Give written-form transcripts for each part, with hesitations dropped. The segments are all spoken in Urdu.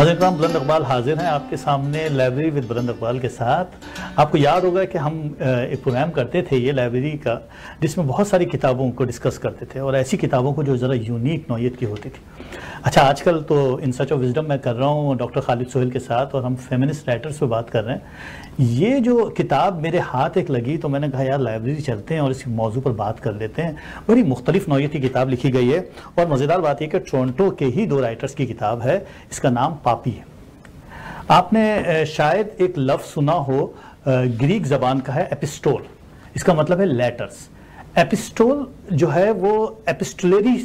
ناظرین اکرام، بلند اقبال حاضر ہیں آپ کے سامنے لائبریری ود بلند اقبال کے ساتھ۔ آپ کو یاد ہوگا کہ ہم ایک پروگرام کرتے تھے یہ لائبریری کا، جس میں بہت ساری کتابوں کو ڈسکس کرتے تھے اور ایسی کتابوں کو جو ذرا یونیک نوعیت کی ہوتی تھی۔ اچھا، آج کل تو ان سرچ آف وزڈم میں کر رہا ہوں ڈاکٹر خالد سہیل کے ساتھ، اور ہم فیمنسٹ رائٹرز پہ بات کر رہے ہیں۔ یہ جو کتاب میرے ہاتھ ایک لگی تو میں نے کہا یار لائبریری چلتے ہیں اور اس موضوع پر بات کر لیتے ہیں۔ بڑی مختلف نوعیت کی کتاب لکھی گئی ہے، اور مزیدار بات یہ کہ ٹورنٹو کے ہی دو رائٹرز کی کتاب ہے۔ اس کا نام پاپی ہے۔ آپ نے شاید ایک لفظ سنا ہو، گریک زبان کا ہے ایپسٹول، اس کا مطلب ہے لیٹرز۔ ایپسٹول جو ہے وہ ایپسٹولری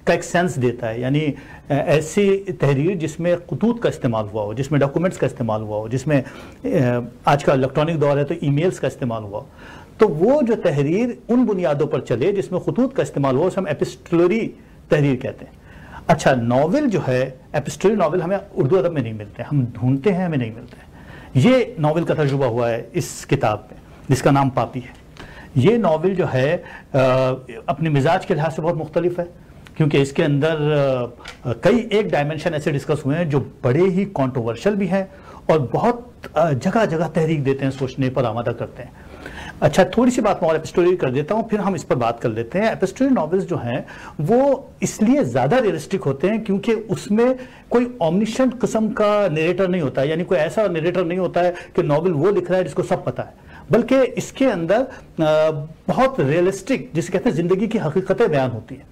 کا ایک سینس دیتا ہے، یعنی ایسی تحریر جس میں خطوط کا استعمال ہوا ہو، جس میں ڈاکومنٹس کا استعمال ہوا ہو، جس میں آج کا الیکٹرانک دور ہے تو ای میلز کا استعمال ہوا ہو، تو وہ جو تحریر ان بنیادوں پر چلے جس میں خطوط کا استعمال ہوا، اسے ہم ایپسٹولری تحریر کہتے ہیں۔ اچھا، ناول جو ہے، ایپسٹولری ناول ہمیں اردو ادب میں نہیں ملتے، ہم ڈھونڈتے ہیں، ہمیں نہیں ملتے ہیں۔ یہ ناول کا تجربہ ہوا ہے اس کتاب میں، جس کا نام پاپی ہے۔ یہ ناول جو ہے اپنے مزاج کے لحاظ سے بہت مختلف ہے، کیونکہ اس کے اندر کئی ایک ڈائمنشن ایسے ڈسکس ہوئے ہیں جو بڑے ہی کانٹروورشل بھی ہیں اور بہت جگہ جگہ تحریک دیتے ہیں، سوچنے پر آمادہ کرتے ہیں۔ اچھا، تھوڑی سی بات میں اور ایپسٹولری کر دیتا ہوں، پھر ہم اس پر بات کر لیتے ہیں۔ ایپسٹولری ناولز جو ہیں وہ اس لیے زیادہ ریئلسٹک ہوتے ہیں کیونکہ اس میں کوئی اومنیشنٹ قسم کا نیریٹر نہیں ہوتا ہے، یعنی کوئی ایسا نیریٹر نہیں ہوتا ہے کہ ناول وہ لکھ رہا ہے جس کو سب پتہ ہے، بلکہ اس کے اندر بہت ریئلسٹک، جسے کہتے ہیں زندگی کی حقیقتیں بیان ہوتی ہیں۔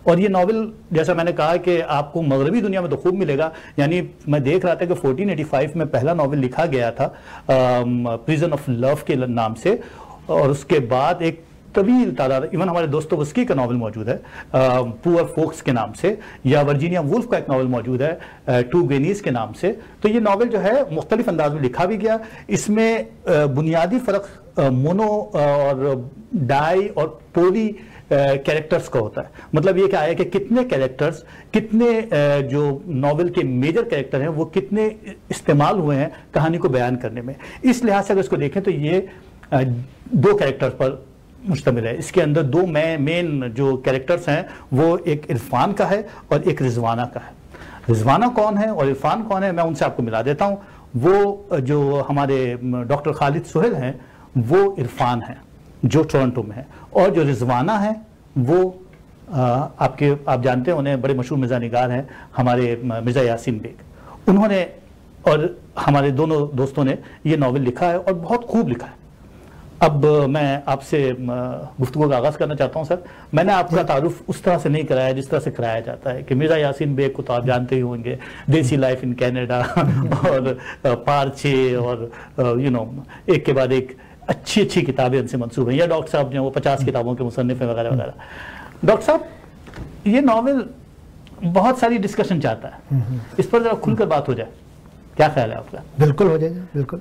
اور یہ ناول، جیسا میں نے کہا کہ آپ کو مغربی دنیا میں تو خوب ملے گا، یعنی میں دیکھ رہا تھا کہ 1485 میں پہلا ناول لکھا گیا تھا پریزن آف لو کے نام سے، اور اس کے بعد ایک طویل تعداد، ایون ہمارے دوستویسکی کا ناول موجود ہے پور فوکس کے نام سے، یا ورجینیا وولف کا ایک ناول موجود ہے ٹو گینیز کے نام سے۔ تو یہ ناول جو ہے مختلف انداز میں لکھا بھی گیا۔ اس میں بنیادی فرق مونو اور ڈائی اور پولی کیریکٹرز کا ہوتا ہے۔ مطلب یہ کہ آیا کہ کتنے کیریکٹرز، کتنے جو ناول کے میجر کیریکٹر ہیں وہ کتنے استعمال ہوئے ہیں کہانی کو بیان کرنے میں۔ اس لحاظ سے اگر اس کو دیکھیں تو یہ دو کیریکٹرز پر مشتمل ہے۔ اس کے اندر دو مین جو کیریکٹرز ہیں وہ ایک عرفان کا ہے اور ایک رضوانہ کا ہے۔ رضوانہ کون ہے اور عرفان کون ہے، میں ان سے آپ کو ملا دیتا ہوں۔ وہ جو ہمارے ڈاکٹر خالد سہیل ہیں وہ عرفان ہیں جو ٹورنٹو میں ہے، اور جو رضوانہ ہیں وہ آپ جانتے ہیں انہیں، بڑے مشہور مزاح نگار ہیں ہمارے مرزا یاسین بیگ۔ انہوں نے اور ہمارے دونوں دوستوں نے یہ ناول لکھا ہے اور بہت خوب لکھا ہے۔ اب میں آپ سے گفتگو کا آغاز کرنا چاہتا ہوں سر۔ میں نے آپ کا تعارف اس طرح سے نہیں کرایا جس طرح سے کرایا جاتا ہے کہ مرزا یاسین بیگ کو تو آپ جانتے ہی ہوں گے، دیسی لائف ان کینیڈا اور پارچے اور ایک کے بعد ایک اچھی کتابیں ان سے منسوب ہیں، یا ڈاکٹر صاحب جو وہ 50 کتابوں کے مصنف ہیں وغیرہ وغیرہ۔ ڈاکٹر صاحب، یہ ناول بہت ساری ڈسکشن چاہتا ہے، اس پر ذرا کھل کر بات ہو جائے، کیا خیال ہے آپ کا؟ بالکل ہو جائے گا، بالکل۔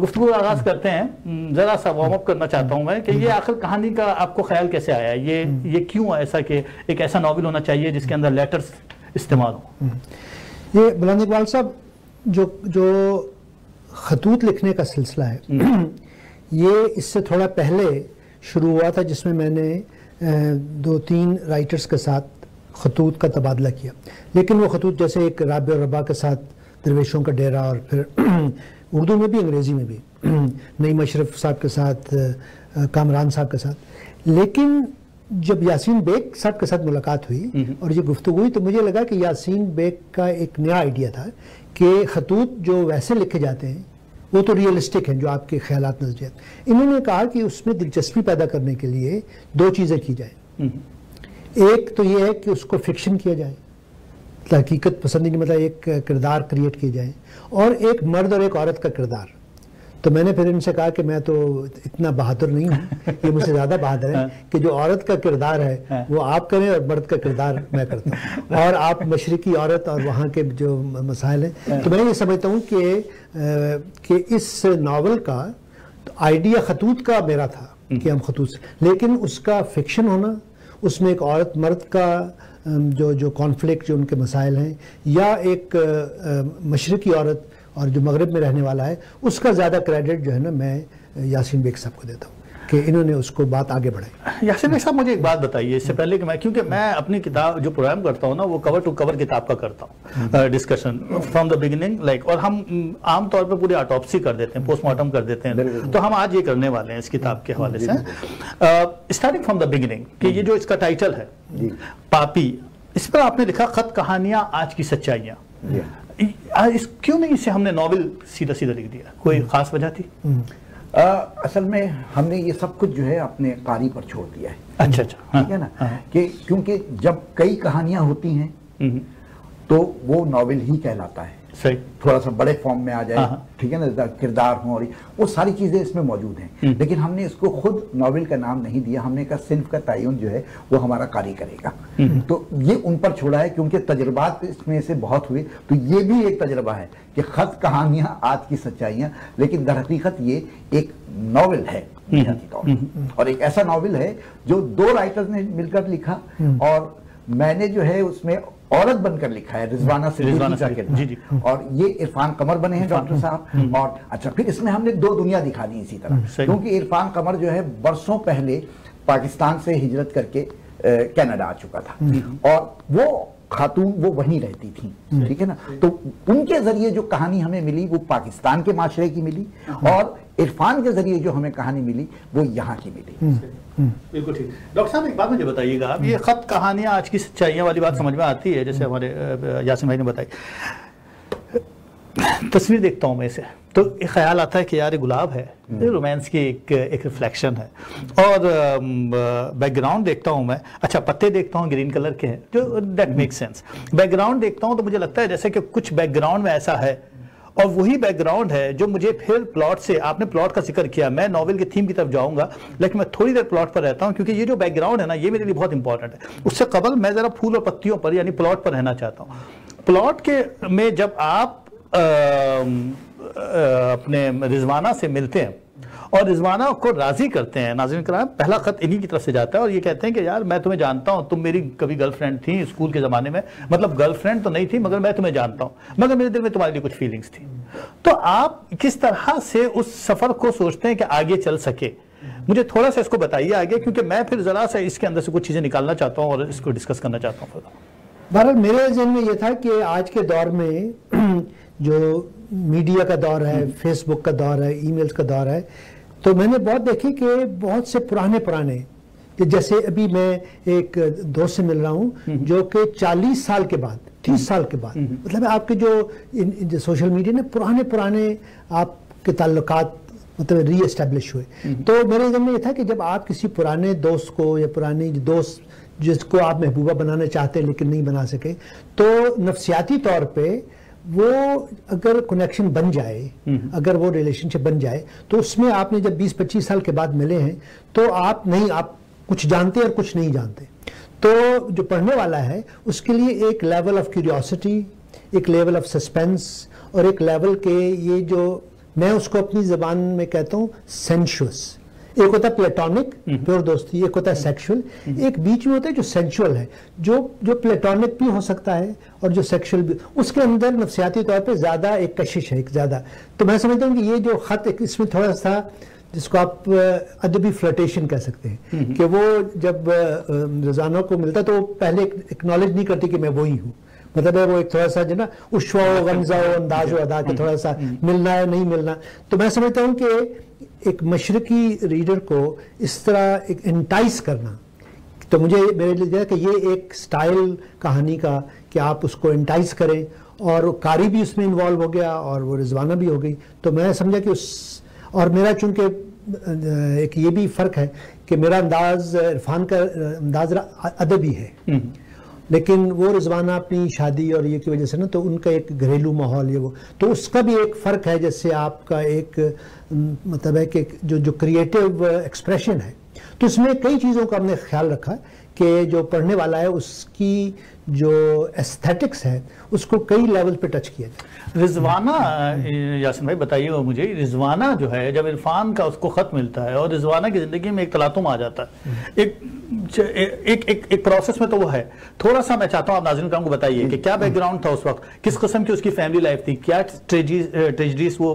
گفتگو کا آغاز کرتے ہیں، ذرا سا وارم اپ کرنا چاہتا ہوں میں کہ یہ آخر کہانی کا آپ کو خیال کیسے آیا؟ یہ کیوں ایسا کہ ایک ایسا ناول ہونا چاہیے جس کے اندر لیٹرز استعمال ہوں؟ یہ بلند اقبال صاحب جو خطوط لکھنے کا سلسلہ ہے یہ اس سے تھوڑا پہلے شروع ہوا تھا، جس میں نے 2-3 رائٹرز کے ساتھ خطوط کا تبادلہ کیا، لیکن وہ خطوط جیسے ایک رابع اور ربا کے ساتھ درویشوں کا ڈیرا، اور پھر اردو میں بھی انگریزی میں بھی نعیم اشرف صاحب کے ساتھ، کامران صاحب کے ساتھ۔ لیکن جب یاسین بیگ صاحب کے ساتھ ملاقات ہوئی اور یہ گفتگو ہوئی تو مجھے لگا کہ یاسین بیگ کا ایک نیا آئیڈیا تھا کہ خطوط جو ویسے لکھے جاتے ہیں وہ تو ریئلسٹک ہیں، جو آپ کے خیالات نظریات۔ انہوں نے کہا کہ اس میں دلچسپی پیدا کرنے کے لیے 2 چیزیں کی جائیں۔ ایک تو یہ ہے کہ اس کو فکشن کیا جائے، حقیقت پسندی نہیں، مطلب ایک کردار کریٹ کیے جائیں، اور ایک مرد اور ایک عورت کا کردار۔ تو میں نے پھر ان سے کہا کہ میں تو اتنا بہادر نہیں ہوں، یہ مجھ سے زیادہ بہادر ہے کہ جو عورت کا کردار ہے وہ آپ کریں اور مرد کا کردار میں کرتا ہوں، اور آپ مشرقی عورت اور وہاں کے جو مسائل ہیں۔ تو میں یہ سمجھتا ہوں کہ اس ناول کا آئیڈیا خطوط کا میرا تھا کہ ہم خطوط سے، لیکن اس کا فکشن ہونا، اس میں ایک عورت مرد کا جو کانفلکٹ، جو ان کے مسائل ہیں، یا ایک مشرقی عورت اور جو مغرب میں رہنے والا ہے، اس کا زیادہ کریڈٹ جو ہے نا میں یاسین بیگ صاحب کو دیتا ہوں کہ انہوں نے اس کو بات آگے بڑھائی. یاسر بھائی صاحب مجھے ایک بات بتائیے اس سے پہلے کہ کیونکہ میں اپنی کتاب جو پروگرام کرتا ہوں نا وہ کور ٹو کور کتاب کا کرتا ہوں discussion from the beginning like, اور ہم عام طور پہ پوری آٹوپسی کر دیتے ہیں, پوسٹ مارٹم کر دیتے ہیں, تو ہم آج یہ کرنے والے ہیں اس کتاب کے حوالے سے اسٹارٹنگ فرام دا بگننگ کہ یہ جو اس کا ٹائٹل ہے پاپی, اس پر آپ نے لکھا خط کہانیاں آج کی سچائیاں. کیوں نہیں اسے ہم نے ناول سیدھا سیدھا لکھ دیا, کوئی خاص وجہ تھی؟ اصل میں ہم نے یہ سب کچھ جو ہے اپنے قاری پر چھوڑ دیا ہے. اچھا ٹھیک ہے نا, کہ کیونکہ جب کئی کہانیاں ہوتی ہیں تو وہ ناول ہی کہلاتا ہے. صحیح, تھوڑا سا بڑے فارم میں آ جائے, ٹھیک ہے نا, کردار ہوں اور وہ ساری چیزیں اس میں موجود ہیں, لیکن ہم نے اس کو خود ناول کا نام نہیں دیا. ہم نے کہا صنف کا تعین جو ہے وہ ہمارا قاری کرے گا. تو یہ ان پر چھوڑا ہے کیونکہ تجربات اس میں سے بہت ہوئے, تو یہ بھی ایک تجربہ ہے کہ خط کہانیاں آج کی سچائیاں, لیکن در حقیقت یہ ایک ناول ہے بنیادی طور پر, اور ایک ایسا ناول ہے جو 2 رائٹرز نے مل کر لکھا, اور میں نے جو ہے اس میں عورت بن کر لکھا ہے, رضوانہ صدیقی کا کردار, اور یہ عرفان قمر بنے ہیں ڈاکٹر صاحب. اور اچھا پھر اس میں ہم نے 2 دنیا دکھا دی اسی طرح, کیونکہ عرفان قمر جو ہے برسوں پہلے پاکستان سے ہجرت کر کے کینیڈا آ چکا تھا, اور وہ خاتون وہ وہیں رہتی تھیں, ٹھیک ہے نا, تو ان کے ذریعے جو کہانی ہمیں ملی وہ پاکستان کے معاشرے کی ملی, اور عرفان کے ذریعے جو ہمیں کہانی ملی وہ یہاں کی ملی. بالکل ٹھیک. ڈاکٹر صاحب ایک بات مجھے بتائیے گا, آپ یہ خط کہانیاں آج کی سچائیاں والی بات سمجھ میں آتی ہے جیسے ہمارے یاسین بھائی نے بتائی, تصویر دیکھتا ہوں میں اسے تو ایک خیال آتا ہے کہ یار گلاب ہے, رومانس کی ایک ریفلیکشن ہے, اور بیک گراؤنڈ دیکھتا ہوں میں, اچھا پتے دیکھتا ہوں گرین کلر کے ہیں جو that make sense, back ground دیکھتا ہوں تو مجھے لگتا ہے جیسے کہ کچھ بیک گراؤنڈ میں ایسا ہے, اور وہی بیک گراؤنڈ ہے جو مجھے پھر پلاٹ سے, آپ نے پلاٹ کا ذکر کیا, میں ناول کے تھیم کی طرف جاؤں گا لیکن میں تھوڑی دیر پلاٹ پر رہتا ہوں کیونکہ یہ جو بیک گراؤنڈ ہے نا یہ میرے لیے بہت امپورٹنٹ ہے. اس سے قبل میں ذرا پھول اور پتیوں پر یعنی پلاٹ پر رہنا چاہتا ہوں. پلاٹ کے میں جب آپ اپنے رضوانہ سے ملتے ہیں اور رضوانہ کو راضی کرتے ہیں, ناظرین کرام پہلا خط انہی کی طرف سے جاتا ہے اور یہ کہتے ہیں کہ یار میں تمہیں جانتا ہوں, تم میری کبھی گرل فرینڈ تھی اسکول کے زمانے میں, مطلب گرل فرینڈ تو نہیں تھی مگر میں تمہیں جانتا ہوں, مگر میرے دل میں تمہارے لیے کچھ فیلنگز تھی. تو آپ کس طرح سے اس سفر کو سوچتے ہیں کہ آگے چل سکے, مجھے تھوڑا سا اس کو بتائیے آگے, کیونکہ میں پھر ذرا سا اس کے اندر سے کچھ چیزیں نکالنا چاہتا ہوں اور اس کو ڈسکس کرنا چاہتا ہوں. بہرحال میرے ذہن میں یہ تھا کہ آج کے دور میں جو میڈیا کا دور ہے, فیس بک کا دور ہے, ای میلز کا دور ہے, تو میں نے بہت دیکھی کہ بہت سے پرانے جیسے ابھی میں ایک دوست سے مل رہا ہوں جو کہ 40 سال کے بعد 30 سال کے بعد, مطلب آپ کے جو سوشل میڈیا نے پرانے آپ کے تعلقات مطلب ری اسٹیبلش ہوئے. تو میرے ذہن میں یہ تھا کہ جب آپ کسی پرانے دوست کو یا پرانے دوست جس کو آپ محبوبہ بنانا چاہتے ہیں لیکن نہیں بنا سکے, تو نفسیاتی طور پہ وہ اگر کنیکشن بن جائے, اگر وہ ریلیشن شپ بن جائے, تو اس میں آپ نے جب 20-25 سال کے بعد ملے ہیں تو آپ کچھ جانتے اور کچھ نہیں جانتے. تو جو پڑھنے والا ہے اس کے لیے ایک لیول آف کیوریوسٹی, ایک لیول آف سسپینس, اور ایک لیول کے یہ جو میں اس کو اپنی زبان میں کہتا ہوں سینشوس, ایک ہوتا ہے پلیٹونک پیور دوستی, ایک ہوتا ہے سیکشول, ایک بیچ میں ہوتا ہے جو سینشول ہے, جو پلیٹونک بھی ہو سکتا ہے اور جو سیکشول بھی, اس کے اندر نفسیاتی طور پہ زیادہ ایک کشش ہے, ایک زیادہ. تو میں سمجھتا ہوں کہ یہ جو خط اس میں تھوڑا سا جس کو آپ ادبی فلرٹیشن کہہ سکتے ہیں, کہ وہ جب رضوانہ کو ملتا تو وہ پہلے اکنالج نہیں کرتی کہ میں وہی ہوں, مطلب ہے وہ ایک تھوڑا سا جو نا اشوا و غمزہ و انداز و ادا کے تھوڑا سا ملنا ہے نہیں ملنا. تو میں سمجھتا ہوں کہ ایک مشرقی ریڈر کو اس طرح ایک انٹائس کرنا, تو مجھے میرے لیے کہ یہ ایک سٹائل کہانی کا کہ آپ اس کو انٹائس کریں, اور قاری بھی اس میں انوالو ہو گیا اور وہ رضوانہ بھی ہو گئی. تو میں سمجھا کہ اور میرا چونکہ ایک یہ بھی فرق ہے کہ میرا انداز عرفان کا انداز ادبی ہے, لیکن وہ رضوانہ اپنی شادی اور یہ کی وجہ سے نا تو ان کا ایک گھریلو ماحول یہ وہ, تو اس کا بھی ایک فرق ہے. جیسے آپ کا ایک مطلب ہے کہ جو کریٹیو ایکسپریشن ہے, تو اس میں کئی چیزوں کا ہم نے خیال رکھا کہ جو پڑھنے والا ہے اس کی جو ایستھیٹکس ہے اس کو کئی لیول پہ ٹچ کیا جائے. رضوانہ, یاسین بھائی بتائیے گا مجھے, رضوانہ جو ہے جب عرفان کا اس کو خط ملتا ہے اور رضوانہ کی زندگی میں ایک تلاطم آ جاتا ہے, ایک پروسیس میں, تو وہ ہے تھوڑا سا میں چاہتا ہوں آپ ناظرین کرام کو بتائیے کہ کیا بیک گراؤنڈ تھا اس وقت, کس قسم کی اس کی فیملی لائف تھی, کیا ٹریجڈیز وہ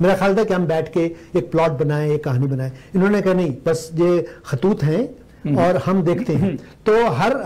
میرا خیال تھا کہ ہم بیٹھ کے ایک پلاٹ بنائیں، ایک کہانی بنائیں. انہوں نے کہا نہیں، بس یہ خطوط ہیں اور ہم دیکھتے ہیں. تو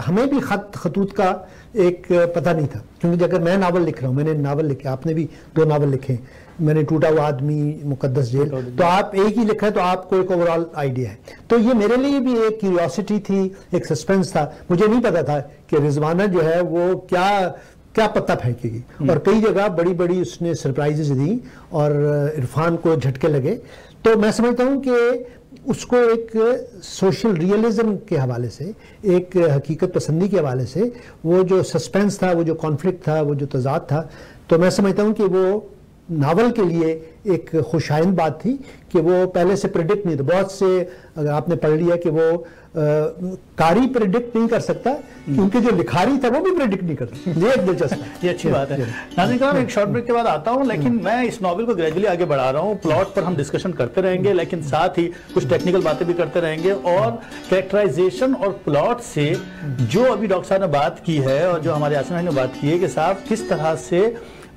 ہمیں بھی خطوط کا ایک پتہ نہیں تھا، کیونکہ اگر میں ناول لکھ رہا ہوں، میں نے ناول لکھے، آپ نے بھی 2 ناول لکھے، میں نے ٹوٹا ہوا آدمی، مقدس جیل، تو آپ ایک ہی لکھا ہے تو آپ کو ایک اوورال آئیڈیا ہے. تو یہ میرے لیے بھی ایک کیوریوسٹی تھی، ایک سسپینس تھا. مجھے نہیں پتا تھا کہ رضوانہ جو ہے وہ کیا پتہ پھینکے گی، اور کئی جگہ بڑی بڑی اس نے سرپرائزز دیں اور عرفان کو جھٹکے لگے. تو میں سمجھتا ہوں کہ اس کو ایک سوشل ریئلزم کے حوالے سے، ایک حقیقت پسندی کے حوالے سے، وہ جو سسپینس تھا، وہ جو کانفلکٹ تھا، وہ جو تضاد تھا، تو میں سمجھتا ہوں کہ وہ ناول کے لیے ایک خوشائن بات تھی کہ وہ پہلے سے پریڈکٹ نہیں تھا. بہت سے اگر آپ نے پڑھ لیا کہ وہ قاری پریڈکٹ نہیں کر سکتا، کیونکہ جو لکھاری تھا وہ بھی پریڈکٹ نہیں کر سکتا. یہ ایک دلچسپ ہے. یہ اچھی بات ہے. ناظرین کرام، ایک شارٹ بریک کے بعد آتا ہوں، لیکن میں اس ناول کو گریجولی آگے بڑھا رہا ہوں. پلاٹ پر ہم ڈسکشن کرتے رہیں گے، لیکن ساتھ ہی کچھ ٹیکنیکل باتیں بھی کرتے رہیں گے، اور کریکٹرائزیشن اور پلاٹ سے جو ابھی ڈاکٹر صاحب نے بات کی ہے اور جو ہمارے یاسین بھائی نے بات کی ہے کہ صاحب کس طرح سے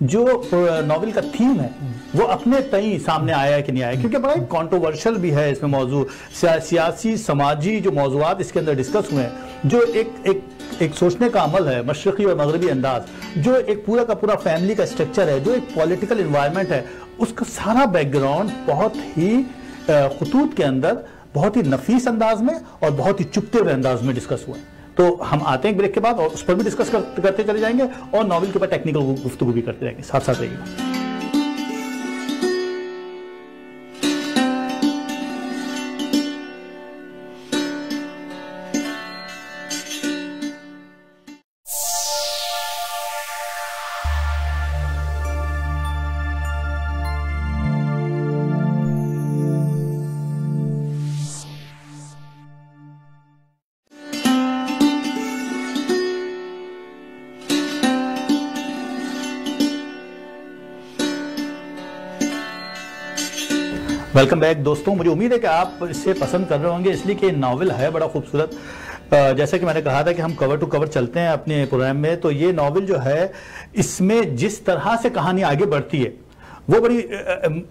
جو ناول کا تھیم ہے وہ اپنے تئیں سامنے آیا ہے کہ نہیں آیا، کیونکہ بڑا کانٹروورشل بھی ہے اس میں موضوع. سیاسی سماجی جو موضوعات اس کے اندر ڈسکس ہوئے ہیں، جو ایک سوچنے کا عمل ہے، مشرقی اور مغربی انداز، جو ایک پورا کا پورا فیملی کا اسٹرکچر ہے، جو ایک پولیٹیکل انوائرمنٹ ہے، اس کا سارا بیک گراؤنڈ بہت ہی خطوط کے اندر بہت ہی نفیس انداز میں اور بہت ہی چپتے ہوئے انداز میں ڈسکس ہوا ہے. تو ہم آتے ہیں ایک بریک کے بعد اور اس پر بھی ڈسکس کرتے چلے جائیں گے، اور ناول کے اوپر ٹیکنیکل گفتگو بھی کرتے رہیں گے. ساتھ ساتھ رہیے گا. ویلکم بیک دوستوں. مجھے امید ہے کہ آپ اس سے پسند کر رہے ہوں گے، اس لیے کہ ناول ہے بڑا خوبصورت. جیسا کہ میں نے کہا تھا کہ ہم کور ٹو کور چلتے ہیں اپنے پروگرام میں، تو یہ ناول جو ہے اس میں جس طرح سے کہانی آگے بڑھتی ہے وہ بڑی،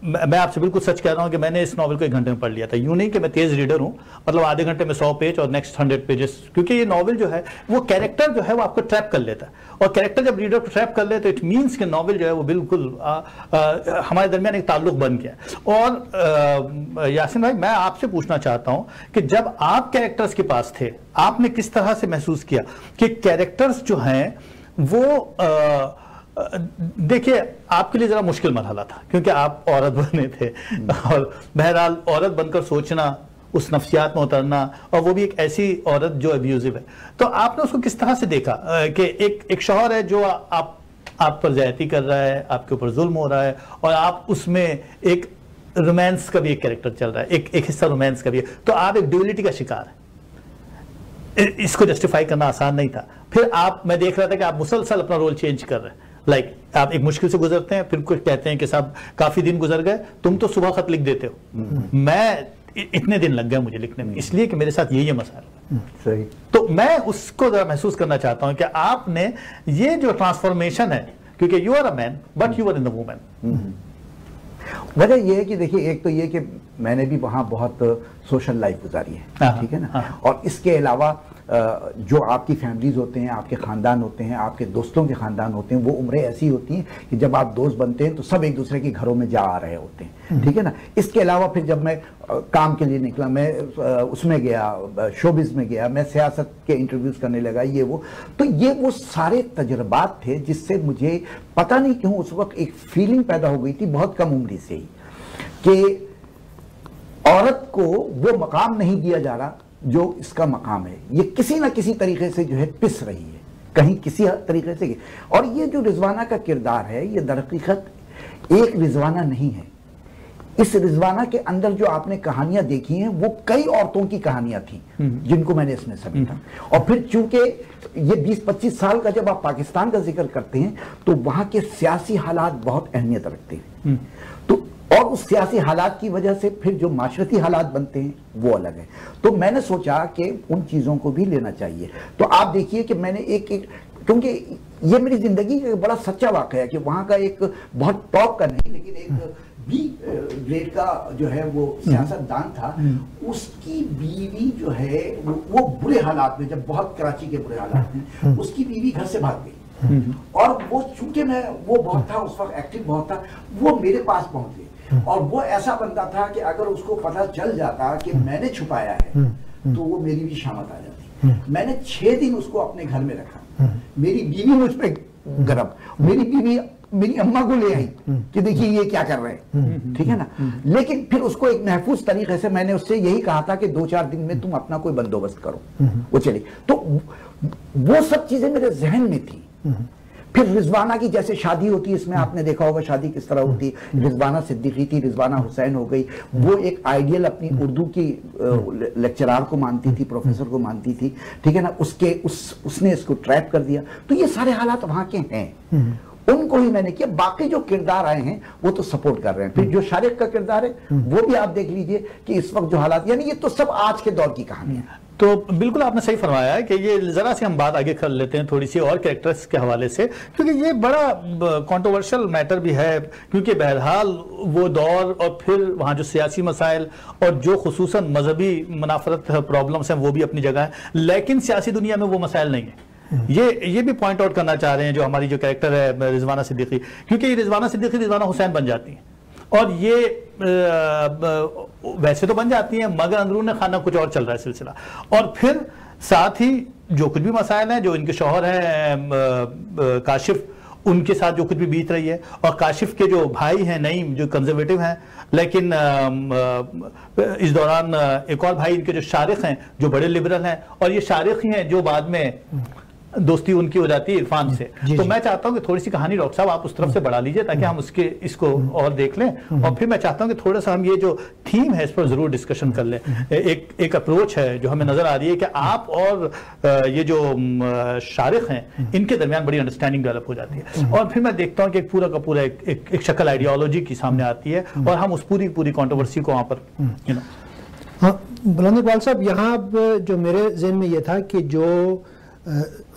میں آپ سے بالکل سچ کہہ رہا ہوں کہ میں نے اس ناول کو 1 گھنٹے میں پڑھ لیا تھا. یوں نہیں کہ میں تیز ریڈر ہوں، مطلب آدھے گھنٹے میں 100 پیج اور نیکسٹ 100 پیجز، کیونکہ یہ ناول جو ہے وہ کیریکٹر جو ہے وہ آپ کو ٹریپ کر لیتا ہے، اور کیریکٹر جب ریڈر کو ٹریپ کر لے تو اٹ مینس کہ ناول جو ہے وہ بالکل ہمارے درمیان ایک تعلق بن گیا. اور یاسین بھائی، میں آپ سے پوچھنا چاہتا ہوں کہ جب آپ کیریکٹرز کے پاس تھے، آپ نے کس طرح سے محسوس کیا کہ کیریکٹرز جو ہیں وہ دیکھیے آپ کے لیے ذرا مشکل مرحلہ تھا، کیونکہ آپ عورت بنے تھے، اور بہرحال عورت بن کر سوچنا، اس نفسیات میں اترنا، اور وہ بھی ایک ایسی عورت جو ابیوزو ہے. تو آپ نے اس کو کس طرح سے دیکھا کہ ایک شوہر ہے جو آپ پر زیادتی کر رہا ہے، آپ کے اوپر ظلم ہو رہا ہے، اور آپ اس میں ایک رومانس کا بھی ایک کیریکٹر چل رہا ہے، ایک حصہ رومانس کا بھی ہے، تو آپ ایک ڈیولیٹی کا شکار ہیں. اس کو جسٹیفائی کرنا آسان نہیں تھا. پھر میں دیکھ رہا تھا کہ آپ مسلسل اپنا رول چینج کر رہے ہیں. آپ ایک مشکل سے گزرتے ہیں، پھر کچھ کہتے ہیں کہ صاحب کافی دن گزر گئے، تم تو صبح خط لکھ دیتے ہو، میں اتنے دن لگ گئے مجھے لکھنے میں، اس لیے کہ میرے ساتھ یہ مسائل. صحیح. تو میں اس کو ذرا محسوس کرنا چاہتا ہوں کہ آپ نے یہ جو ٹرانسفارمیشن ہے، کیونکہ you are a man but you are in the woman. وجہ یہ ہے کہ دیکھیے، ایک تو یہ کہ میں نے بھی وہاں بہت سوشل لائف گزاری ہے، ٹھیک ہے نا، اور اس کے علاوہ جو آپ کی فیملیز ہوتے ہیں، آپ کے خاندان ہوتے ہیں، آپ کے دوستوں کے خاندان ہوتے ہیں، وہ عمریں ایسی ہوتی ہیں کہ جب آپ دوست بنتے ہیں تو سب ایک دوسرے کے گھروں میں جا آ رہے ہوتے ہیں، ٹھیک ہے نا. اس کے علاوہ پھر جب میں کام کے لیے نکلا، میں اس میں گیا، شوبز میں گیا، میں سیاست کے انٹرویوز کرنے لگا، یہ وہ، تو یہ وہ سارے تجربات تھے جس سے مجھے پتہ نہیں کیوں اس وقت ایک فیلنگ پیدا ہو گئی تھی بہت کم عمری سے ہی، کہ عورت کو وہ مقام نہیں دیا جا رہا جو اس کا مقام ہے. یہ کسی نہ کسی طریقے سے جو ہے پس رہی ہے، کہیں کسی طریقے سے. اور یہ جو رضوانہ کا کردار ہے، یہ در حقیقت ایک رضوانہ نہیں ہے. اس رضوانہ کے اندر جو آپ نے کہانیاں دیکھی ہیں وہ کئی عورتوں کی کہانیاں تھیں جن کو میں نے اس میں سمیٹا. اور پھر چونکہ یہ 20-25 سال کا جب آپ پاکستان کا ذکر کرتے ہیں تو وہاں کے سیاسی حالات بہت اہمیت رکھتے ہیں، تو اور اس سیاسی حالات کی وجہ سے پھر جو معاشرتی حالات بنتے ہیں وہ الگ ہیں. تو میں نے سوچا کہ ان چیزوں کو بھی لینا چاہیے. تو آپ دیکھیے کہ میں نے کیونکہ یہ میری زندگی کا بڑا سچا واقعہ ہے کہ وہاں کا ایک بہت ٹاپ کا نہیں لیکن ایک بی گریڈ کا جو ہے وہ سیاست دان تھا، اس کی بیوی جو ہے وہ برے حالات میں، جب بہت کراچی کے برے حالات میں، اس کی بیوی گھر سے بھاگ گئی، اور وہ چونکہ وہ بہت تھا اس وقت، ایکٹیو بہت تھا، وہ میرے پاس پہنچ گئی، اور وہ ایسا بندہ تھا کہ اگر اس کو پتہ چل جاتا کہ میں نے چھپایا ہے تو وہ میری بھی شامت آ جاتی۔ میں نے 6 دن اس کو اپنے گھر میں رکھا، میری بیوی مجھ پہ گرم، میری بیوی میری اماں کو لے آئی کہ دیکھیے یہ کیا کر رہے ہیں، ٹھیک ہے نا، لیکن پھر اس کو ایک محفوظ طریقے سے میں نے اس سے یہی کہا تھا کہ 2-4 دن میں تم اپنا کوئی بندوبست کرو، وہ چلی۔ تو وہ سب چیزیں میرے ذہن میں تھی۔ پھر رضوانہ کی جیسے شادی ہوتی ہے، اس میں آپ نے دیکھا ہوگا شادی کس طرح ہوتی ہے، رضوانہ صدیقی تھی، رضوانہ حسین ہو گئی، وہ ایک آئیڈیل اپنی اردو کی لیکچرار کو مانتی تھی، پروفیسر کو مانتی تھی، ٹھیک ہے نا، اس نے اس کو ٹریپ کر دیا۔ تو یہ سارے حالات وہاں کے ہیں، ان کو ہی میں نے کیا، باقی جو کردار آئے ہیں وہ تو سپورٹ کر رہے ہیں۔ پھر جو شارق کا کردار ہے وہ بھی آپ دیکھ لیجئے کہ اس وقت جو حالات، یعنی یہ تو سب آج کے دور کی کہانی ہے۔ تو بالکل آپ نے صحیح فرمایا ہے کہ یہ ذرا سے ہم بات آگے کر لیتے ہیں تھوڑی سی اور کریکٹرز کے حوالے سے، کیونکہ یہ بڑا کنٹروورشل میٹر بھی ہے، کیونکہ بہرحال وہ دور اور پھر وہاں جو سیاسی مسائل اور جو خصوصاً مذہبی منافرت پرابلمس ہیں وہ بھی اپنی جگہ ہیں، لیکن سیاسی دنیا میں وہ مسائل نہیں ہیں۔ یہ بھی پوائنٹ آؤٹ کرنا چاہ رہے ہیں جو ہماری جو کریکٹر ہے رضوانہ صدیقی، کیونکہ یہ رضوانہ صدیقی رضوانہ حسین بن جاتی ہیں، اور یہ ویسے تو بن جاتی ہیں مگر اندرون خانہ کچھ اور چل رہا ہے سلسلہ، اور پھر ساتھ ہی جو کچھ بھی مسائل ہیں، جو ان کے شوہر ہیں کاشف، ان کے ساتھ جو کچھ بھی بیت رہی ہے، اور کاشف کے جو بھائی ہیں نعیم جو کنزرویٹو ہیں، لیکن اس دوران ایک اور بھائی ان کے جو شارق ہیں جو بڑے لبرل ہیں، اور یہ شارق ہی ہیں جو بعد میں دوستی ان کی ہو جاتی ہے عرفان سے۔ تو میں چاہتا ہوں کہ تھوڑی سی کہانی ڈاکٹر صاحب آپ اس طرف سے بڑھا لیجئے تاکہ ہم اس کو اور دیکھ لیں، اور پھر میں چاہتا ہوں کہ تھوڑا سا ہم یہ جو تھیم ہے اس پر ضرور ڈسکشن کر لیں۔ ایک اپروچ ہے جو ہمیں نظر آ رہی ہے کہ آپ اور یہ جو شارق ہیں ان کے درمیان بڑی انڈرسٹینڈنگ ڈیولپ ہو جاتی ہے، اور پھر میں دیکھتا ہوں کہ ایک پورا کا پورا ایک شکل آئیڈیالوجی کی سامنے آتی ہے، اور ہم اس پوری کنٹروورسی کو وہاں پر ہاں بلند اقبال صاحب، یہاں جو میرے ذہن میں یہ تھا کہ جو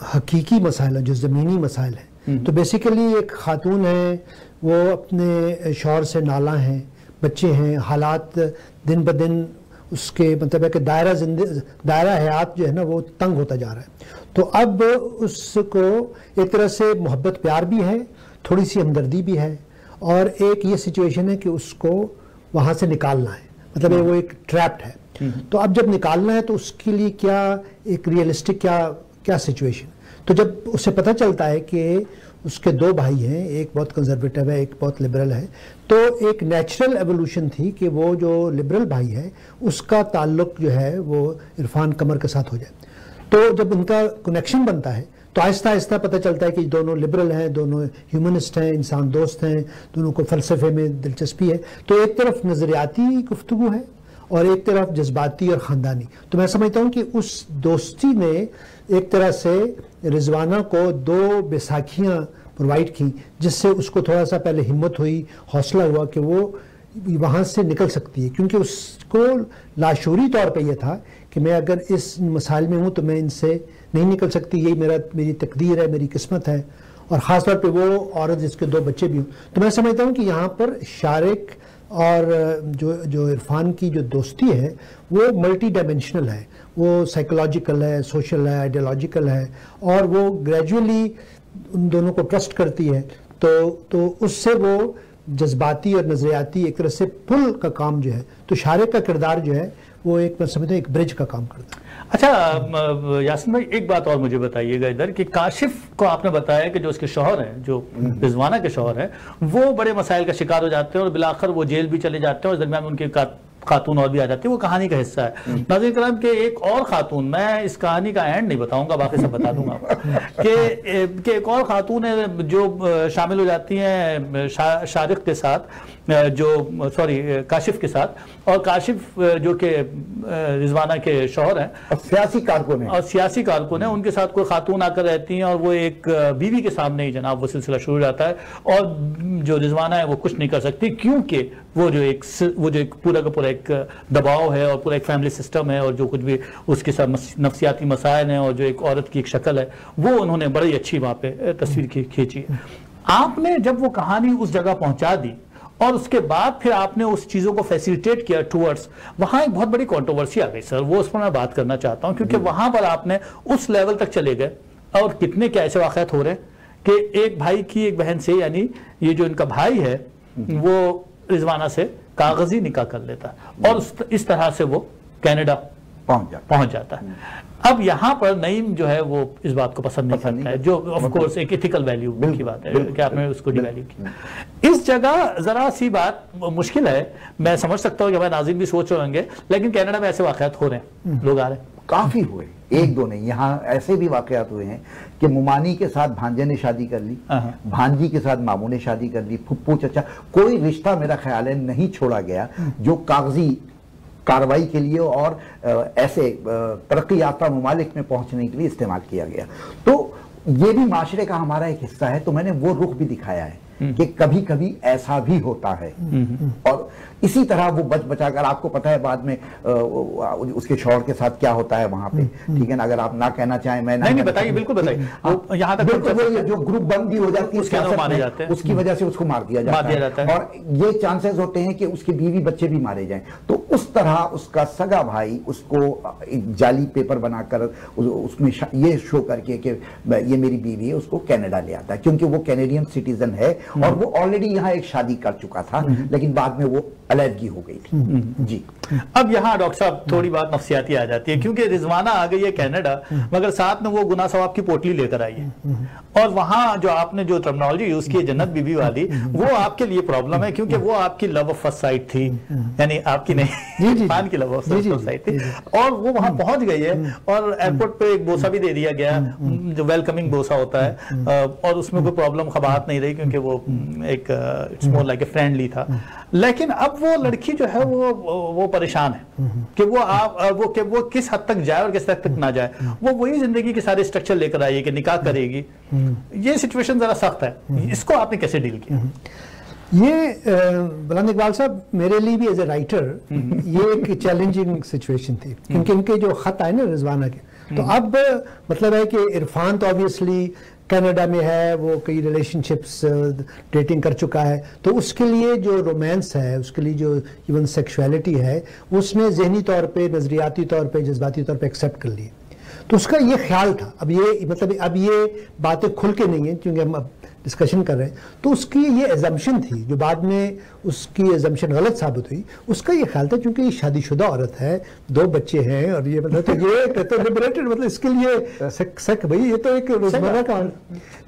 حقیقی مسائل ہیں، جو زمینی مسائل ہیں، تو بیسیکلی ایک خاتون ہے، وہ اپنے شوہر سے نالاں ہیں، بچے ہیں، حالات دن بدن اس کے مطلب ہے کہ دائرہ حیات جو ہے نا وہ تنگ ہوتا جا رہا ہے۔ تو اب اس کو ایک طرح سے محبت پیار بھی ہے، تھوڑی سی ہمدردی بھی ہے، اور ایک یہ سچویشن ہے کہ اس کو وہاں سے نکالنا ہے، مطلب وہ ایک ٹریپڈ ہے۔ تو اب جب نکالنا ہے تو اس کے لیے کیا ایک ریئلسٹک کیا سچویشن، تو جب اسے پتہ چلتا ہے کہ اس کے 2 بھائی ہیں، ایک بہت کنزرویٹو ہے، ایک بہت لبرل ہے، تو ایک نیچرل ایوولوشن تھی کہ وہ جو لبرل بھائی ہے اس کا تعلق جو ہے وہ عرفان قمر کے ساتھ ہو جائے۔ تو جب ان کا کنیکشن بنتا ہے تو آہستہ آہستہ پتہ چلتا ہے کہ دونوں لبرل ہیں، دونوں ہیومنسٹ ہیں، انسان دوست ہیں، دونوں کو فلسفے میں دلچسپی ہے۔ تو ایک طرف نظریاتی گفتگو ہے اور ایک طرف جذباتی اور خاندانی۔ تو میں سمجھتا ہوں کہ اس دوستی نے ایک طرح سے رضوانہ کو 2 بیساکھیاں پرووائڈ کی، جس سے اس کو تھوڑا سا پہلے ہمت ہوئی، حوصلہ ہوا کہ وہ وہاں سے نکل سکتی ہے، کیونکہ اس کو لاشعوری طور پہ یہ تھا کہ میں اگر اس مسائل میں ہوں تو میں ان سے نہیں نکل سکتی، یہی میری تقدیر ہے، میری قسمت ہے، اور خاص طور پہ وہ عورت جس کے 2 بچے بھی ہوں۔ تو میں سمجھتا ہوں کہ یہاں پر شارق اور جو عرفان کی جو دوستی ہے وہ ملٹی ڈائمینشنل ہے، وہ سائیکولوجیکل ہے، سوشل ہے، آئیڈیالوجیکل ہے، اور وہ گریجولی ان دونوں کو ٹرسٹ کرتی ہے، تو اس سے وہ جذباتی اور نظریاتی ایک طرح سے پل کا کام جو ہے، تو شارق کا کردار جو ہے وہ ایک میں سمجھتا ہوں ایک برج کا کام کرتا ہے۔ اچھا یاسین بھائی، ایک بات اور مجھے بتائیے گا ادھر کہ کاشف کو آپ نے بتایا کہ جو اس کے شوہر ہیں، جو رضوانہ کے شوہر ہیں، وہ بڑے مسائل کا شکار ہو جاتے ہیں اور بالآخر وہ جیل بھی چلے جاتے ہیں، اور اس درمیان ان کے خاتون اور بھی آ جاتی ہے، وہ کہانی کا حصہ ہے۔ ناظرین کرام کہ ایک اور خاتون، میں اس کہانی کا اینڈ نہیں بتاؤں گا، باقی سب بتا دوں گا کہ ایک اور خاتون ہے جو شامل ہو جاتی ہیں شارق کے ساتھ، کاشف کے ساتھ، اور کاشف جو کہ رضوانہ کے شوہر ہیں اور سیاسی کارکن ہیں، ان کے ساتھ کوئی خاتون آ کر رہتی ہیں، اور وہ ایک بیوی کے سامنے ہی جناب وہ سلسلہ شروع ہو جاتا ہے، اور جو رضوانہ ہے وہ کچھ نہیں کر سکتی، کیونکہ وہ جو ایک پورا کا پورا ایک دباؤ ہے، اور پورا ایک فیملی سسٹم ہے، اور جو کچھ بھی اس کے ساتھ نفسیاتی مسائل ہیں، اور جو ایک عورت کی ایک شکل ہے، وہ انہوں نے بڑی اچھی وہاں پہ تصویر کھینچی ہے۔ آپ نے جب وہ کہانی اس جگہ پہنچا دی اور اس کے بعد پھر آپ نے اس چیزوں کو فیسیلیٹیٹ کیا ٹورڈز، وہاں ایک بہت بڑی کنٹروورسی آ گئی سر، وہ اس پر میں بات کرنا چاہتا ہوں، کیونکہ وہاں پر آپ نے اس لیول تک چلے گئے، اور کتنے کیا ایسے واقعات ہو رہے ہیں کہ ایک بھائی کی ایک بہن سے، یعنی یہ جو ان کا بھائی ہے وہ رضوانہ سے کاغذی نکاح کر لیتا ہے، اور اس طرح سے وہ کینیڈا پہنچ جاتا ہے۔ اب یہاں پر نعیم جو ہے وہ اس بات کو پسند نہیں کرتا ہے، جو آف کورس ایک ایتھیکل ویلیو کی بات ہے کہ آپ نے اس کو ڈی ویلیو کیا۔ اس جگہ ذرا سی بات مشکل ہے، میں سمجھ سکتا ہوں کہ ہمارے ناظرین بھی سوچ رہے ہوں گے، لیکن کینیڈا میں ایسے واقعات ہو رہے ہیں، لوگ آ رہے ہیں، کافی ہوئے، ایک دو نہیں، یہاں ایسے بھی واقعات ہوئے ہیں کہ ممانی کے ساتھ بھانجے نے شادی کر لی، بھانجی کے ساتد ماموں نے شادی کر لی، پھپھو چچا، کوئی رشتہ میرا خیال ہے نہیں چھوڑا گیا جو کاغذی کاروائی کے لیے اور ایسے ترقی یافتہ ممالک میں پہنچنے کے لیے استعمال کیا گیا۔ تو یہ بھی معاشرے کا ہمارا ایک حصہ ہے، تو میں نے وہ رخ بھی دکھایا ہے کہ کبھی کبھی ایسا بھی ہوتا ہے، اور اسی طرح وہ بچا کر، آپ کو پتہ ہے بعد میں اس کے شوہر کے ساتھ کیا ہوتا ہے وہاں پہ، ٹھیک ہے نا، اگر آپ نہ کہنا چاہیں میں نہیں بتائیے، بالکل بتائیے، یہاں تک جو گروپ بندی ہو جاتی ہے اس کی وجہ سے اس کو مار دیا جاتا ہے، اور یہ چانسز ہوتے ہیں کہ اس کے بیوی بچے بھی مارے جائیں۔ تو اس طرح اس کا سگا بھائی اس کو جعلی پیپر بنا کر اس میں یہ شو کر کے کہ یہ میری بیوی ہے، اس کو کینیڈا لے آتا ہے، کیونکہ وہ کینیڈین سٹیزن ہے اور وہ آلریڈی یہاں ایک شادی کر چکا تھا، لیکن بعد میں وہ علیحدگی ہو گئی تھی۔ جی اب یہاں ڈاکٹر صاحب تھوڑی بات نفسیاتی آ جاتی ہے، کیونکہ رضوانہ آ گئی ہے کینیڈا، مگر ساتھ میں وہ گناہ ثواب کی پوٹلی لے کر آئی ہے، اور وہاں جو آپ نے جو ٹرمنالوجی یوز کی ہے جنت بی بی والی، وہ آپ کے لیے پرابلم ہے، کیونکہ وہ آپ کی لو آف فرسٹ سائٹ تھی، یعنی آپ کی نہیں، عرفان کی لو آف فرسٹ سائٹ تھی، اور وہ وہاں پہنچ گئی ہے، اور ایئرپورٹ پہ ایک بوسہ بھی دے دیا گیا جو ویلکمنگ بوسہ ہوتا ہے، اور اس میں کوئی پرابلم خباہت نہیں رہی، کیونکہ وہ ایک it's more like a friendly تھا۔ لیکن اب وہ لڑکی جو ہے وہ پریشان ہے کہ وہ کس حد تک جائے اور کس حد تک نہ جائے، وہ وہی زندگی کے سارے اسٹرکچر لے کر آئی ہے کہ نکاح کرے گی، یہ سچویشن ذرا سخت ہے، اس کو آپ نے کیسے ڈیل کیا؟ یہ بلند اقبال صاحب میرے لیے بھی ایز اے رائٹر یہ ایک چیلنجنگ سچویشن تھی، کیونکہ ان کے جو خط آئے نا رضوانہ کے، تو اب مطلب ہے کہ عرفان تو آبویسلی کینیڈا میں ہے، وہ کئی ریلیشن شپس ڈیٹنگ کر چکا ہے، تو اس کے لیے جو رومانس ہے، اس کے لیے جو ایون سیکشولیٹی ہے، اس نے ذہنی طور پہ، نظریاتی طور پہ، جذباتی طور پہ ایکسیپٹ کر لی، تو اس کا یہ خیال تھا۔ اب یہ مطلب اب یہ باتیں کھل کے نہیں ہیں کیونکہ ہم اب ڈسکشن کر رہے ہیں، تو اس کی یہ ایزمپشن تھی، جو بعد میں اس کی ایزمپشن غلط ثابت ہوئی، اس کا یہ خیال تھا کیونکہ یہ شادی شدہ عورت ہے، 2 بچے ہیں، اور یہ مطلب یہ تو لبریٹڈ، مطلب اس کے لیے سیک بھائی یہ تو ایک روزمرہ کا،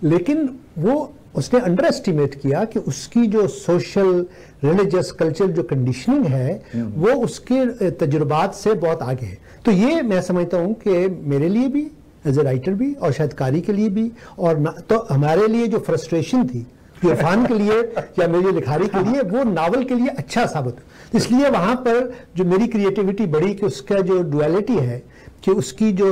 لیکن وہ اس نے انڈر ایسٹیمیٹ کیا کہ اس کی جو سوشل ریلیجس کلچر جو کنڈیشننگ ہے وہ اس کے تجربات سے بہت آگے ہے۔ تو یہ میں سمجھتا ہوں کہ میرے لیے بھی ایز اے رائٹر بھی، اور شاید قاری کے لیے بھی، اور تو ہمارے لیے جو فرسٹریشن تھی عرفان کے لیے یا میری لکھاری کے لیے، وہ ناول کے لیے اچھا ثابت ہو، اس لیے وہاں پر جو میری کریٹیوٹی بڑی کہ اس کا جو ڈویلٹی ہے، کہ اس کی جو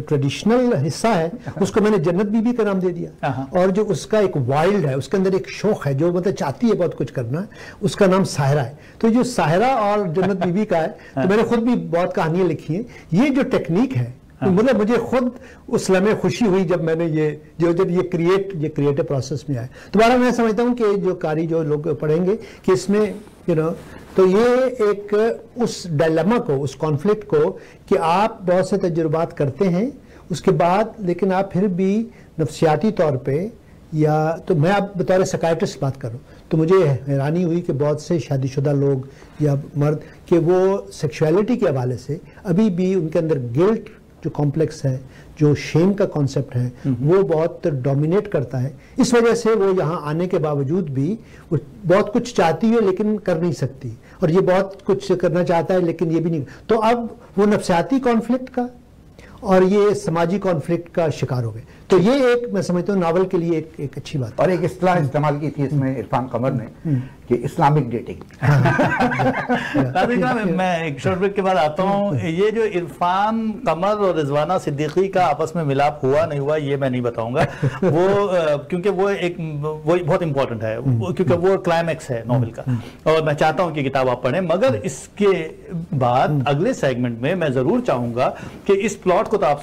ٹریڈیشنل حصہ ہے اس کو میں نے جنت بی بی کا نام دے دیا، اور جو اس کا ایک وائلڈ ہے، اس کے اندر ایک شوق ہے جو مطلب چاہتی ہے بہت کچھ کرنا، اس کا نام ساحرہ ہے۔ تو جو ساحرہ اور جنت بی بی کا ہے، تو میں نے خود بھی بہت کہانیاں لکھی ہیں، یہ جو ٹیکنیک ہے، مطلب مجھے خود اس لمحے خوشی ہوئی جب میں نے جب یہ کریٹو پروسیس میں آئے۔ دوبارہ میں سمجھتا ہوں کہ جو قاری جو لوگ پڑھیں گے کہ اس میں تو یہ ایک اس ڈائلیما کو، اس کانفلکٹ کو، کہ آپ بہت سے تجربات کرتے ہیں اس کے بعد، لیکن آپ پھر بھی نفسیاتی طور پہ، یا تو میں اب بطور سائکیٹرسٹ بات کر رہا ہوں، تو مجھے حیرانی ہوئی کہ بہت سے شادی شدہ لوگ یا مرد کہ وہ سیکشولیٹی کے حوالے سے ابھی بھی ان کے اندر گلٹ جو کمپلیکس ہے، جو شیم کا کانسیپٹ ہے، وہ بہت ڈومینیٹ کرتا ہے۔ اس وجہ سے وہ یہاں آنے کے باوجود بھی وہ بہت کچھ چاہتی ہے لیکن کر نہیں سکتی، اور یہ بہت کچھ کرنا چاہتا ہے لیکن یہ بھی نہیں، تو اب وہ نفسیاتی کانفلکٹ کا اور یہ سماجی کانفلکٹ کا شکار ہو گئے۔ تو یہ ایک میں سمجھتا ہوں ناول کے لیے ایک اچھی بات۔ اور ایک اصطلاح استعمال کی تھی اس میں عرفان قمر نے کہ اسلامک ڈیٹنگ۔ میں ایک شارٹ بریک کے بعد آتا ہوں، یہ جو عرفان قمر اور رضوانہ صدیقی کا آپس میں ملاپ ہوا نہیں ہوا یہ میں نہیں بتاؤں گا، وہ کیونکہ وہ بہت امپورٹنٹ ہے، کیونکہ وہ کلائمیکس ہے ناول کا، اور میں چاہتا ہوں کہ کتاب آپ پڑھیں، مگر اس کے بعد اگلے سیگمنٹ میں میں ضرور چاہوں گا کہ اس پلاٹ کو تو آپ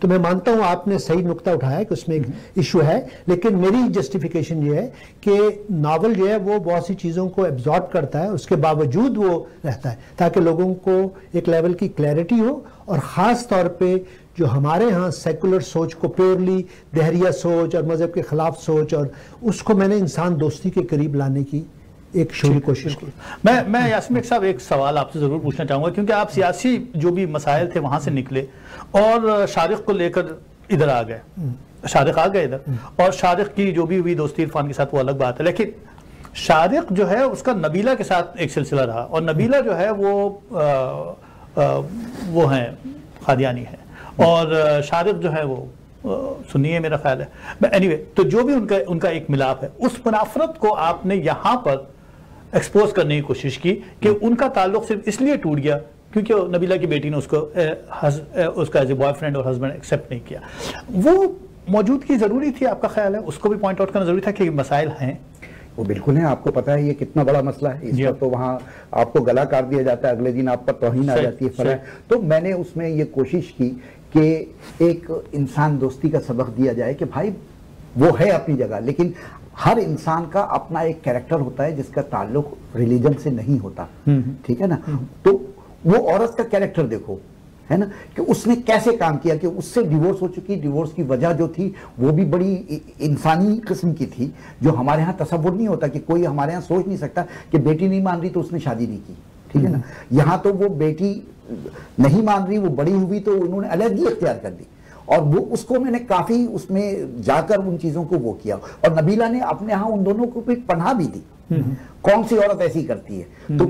تو میں مانتا ہوں آپ نے صحیح نقطہ اٹھایا کہ اس میں ایک ایشو ہے، لیکن میری جسٹیفیکیشن یہ ہے کہ ناول جو ہے وہ بہت سی چیزوں کو ایبزارب کرتا ہے، اس کے باوجود وہ رہتا ہے تاکہ لوگوں کو ایک لیول کی کلیئرٹی ہو، اور خاص طور پہ جو ہمارے ہاں سیکولر سوچ کو پیورلی دہریہ سوچ اور مذہب کے خلاف سوچ، اور اس کو میں نے انسان دوستی کے قریب لانے کی ایک شعوری کوشش کی۔ میں یاسمین صاحب ایک سوال آپ سے ضرور پوچھنا چاہوں گا، کیونکہ آپ سیاسی جو بھی مسائل تھے وہاں سے نکلے اور شارق کو لے کر ادھر آ گئے، شارق آ گئے ادھر، اور شارق کی جو بھی ہوئی دوستی عرفان کے ساتھ وہ الگ بات ہے، لیکن شارق جو ہے اس کا نبیلہ کے ساتھ ایک سلسلہ رہا، اور نبیلہ جو ہے وہ ہیں قادیانی ہے، اور شارق جو ہے وہ سنی ہے میرا خیال ہے۔ اینی تو جو بھی ان کا ایک ملاپ ہے، اس منافرت کو آپ نے یہاں پر ایکسپوز کرنے کی کوشش کی کہ ان کا تعلق صرف اس لیے ٹوٹ گیا کیونکہ نبیلہ کی بیٹی نے اس کا ایز اے بوائے فرینڈ اور ہسبینڈ ایکسیپٹ نہیں کیا۔ وہ موجودگی ضروری تھی آپ کا خیال ہے؟ اس کو بھی پوائنٹ آؤٹ کرنا ضروری تھا کہ مسائل ہیں؟ وہ بالکل ہیں، آپ کو پتا ہے یہ کتنا بڑا مسئلہ ہے، اس پر تو وہاں آپ کو گلا کاٹ دیا جاتا ہے، اگلے دن آپ پر توہین آ جاتی ہے۔ تو میں نے اس میں یہ کوشش کی کہ ایک انسان دوستی کا سبق دیا جائے کہ بھائی وہ ہے اپنی جگہ، لیکن ہر انسان کا اپنا ایک کیریکٹر ہوتا ہے جس کا تعلق ریلیجن سے نہیں ہوتا، ٹھیک ہے نا؟ تو وہ عورت کا کیریکٹر دیکھو، ہے نا، کہ اس نے کیسے کام کیا، کہ اس سے ڈیورس ہو چکی، ڈیورس کی وجہ جو تھی وہ بھی بڑی انسانی قسم کی تھی، جو ہمارے ہاں تصور نہیں ہوتا، کہ کوئی ہمارے ہاں سوچ نہیں سکتا کہ بیٹی نہیں مان رہی تو اس نے شادی نہیں کی، ٹھیک ہے نا۔ یہاں تو وہ بیٹی نہیں مان رہی، وہ بڑی ہوئی تو انہوں نے علیحدگی اختیار کر دی، اور وہ اس کو میں نے کافی اس میں جا کر ان چیزوں کو وہ کیا، اور نبیلہ نے اپنے ہاں ان دونوں کو بھی پناہ بھی دی۔ کون سی عورت ایسی کرتی ہے؟ تو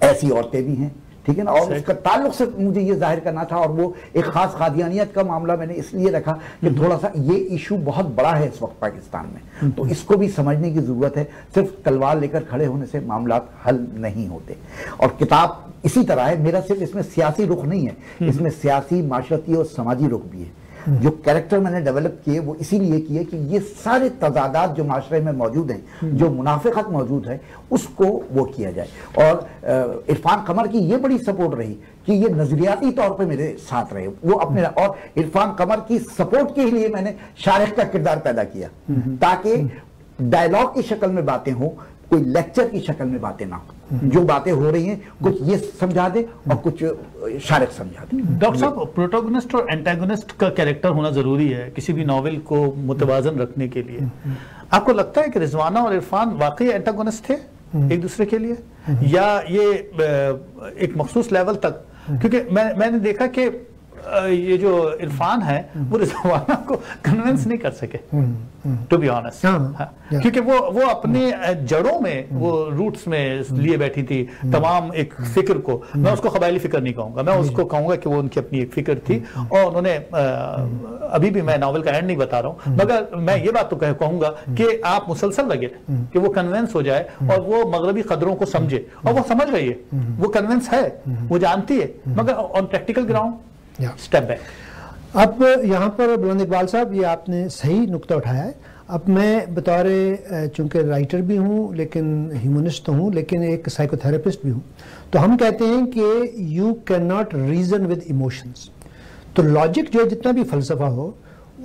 ایسی عورتیں بھی ہیں، ٹھیک ہے نا، اور اس کا تعلق سے مجھے یہ ظاہر کرنا تھا، اور وہ ایک خاص قادیانیت کا معاملہ میں نے اس لیے رکھا کہ تھوڑا سا یہ ایشو بہت بڑا ہے اس وقت پاکستان میں، تو اس کو بھی سمجھنے کی ضرورت ہے، صرف تلوار لے کر کھڑے ہونے سے معاملات حل نہیں ہوتے۔ اور کتاب اسی طرح ہے، میرا صرف اس میں سیاسی رخ نہیں ہے، اس میں سیاسی، معاشرتی اور سماجی رخ بھی ہے۔ جو کیریکٹر میں نے ڈیولپ کیے وہ اسی لیے کیے کہ یہ سارے تضادات جو معاشرے میں موجود ہیں، جو منافقت موجود ہے، اس کو وہ کیا جائے۔ اور عرفان قمر کی یہ بڑی سپورٹ رہی کہ یہ نظریاتی طور پہ میرے ساتھ رہے، وہ اپنے، اور عرفان قمر کی سپورٹ کے لیے میں نے شارق کا کردار پیدا کیا تاکہ ڈائلاگ کی شکل میں باتیں ہوں، کوئی لیکچر کی شکل میں باتیں نہ ہوں، جو باتیں ہو رہی ہیں کچھ یہ سمجھا دے اور کچھ شارق سمجھا دے۔ ڈاکٹر صاحب، پروٹاگونسٹ اور اینٹاگونسٹ کا کیریکٹر ہونا ضروری ہے کسی بھی ناول کو متوازن رکھنے کے لیے۔ آپ کو لگتا ہے کہ رضوانہ اور عرفان واقعی اینٹاگونسٹ تھے ایک دوسرے کے لیے، یا یہ ایک مخصوص لیول تک؟ کیونکہ میں نے دیکھا کہ یہ جو عرفان ہے وہ رضوانہ کو کنونس نہیں کر سکے، ٹو بی آنسٹ، کیونکہ وہ اپنے جڑوں میں، وہ روٹس میں لیے بیٹھی تھی تمام ایک فکر کو۔ میں اس کو قبائلی فکر نہیں کہوں گا، میں اس کو کہوں گا کہ وہ ان کی اپنی ایک فکر تھی، اور انہوں نے ابھی بھی، میں ناول کا اینڈ نہیں بتا رہا ہوں، مگر میں یہ بات تو کہوں گا کہ آپ مسلسل لگے کہ وہ کنونس ہو جائے اور وہ مغربی قدروں کو سمجھے، اور وہ سمجھ رہی ہے، وہ کنونس ہے، وہ جانتی ہے، مگر آن پریکٹیکل گراؤنڈ سٹیپ بیک۔ اب یہاں پر بلند اقبال صاحب، یہ آپ نے صحیح نقطہ اٹھایا ہے۔ اب میں بطور چونکہ رائٹر بھی ہوں، لیکن ہیومنسٹ ہوں، لیکن ایک سائیکو تھراپسٹ بھی ہوں، تو ہم کہتے ہیں کہ you can not reason with emotions. تو لاجک جو جتنا بھی فلسفہ ہو،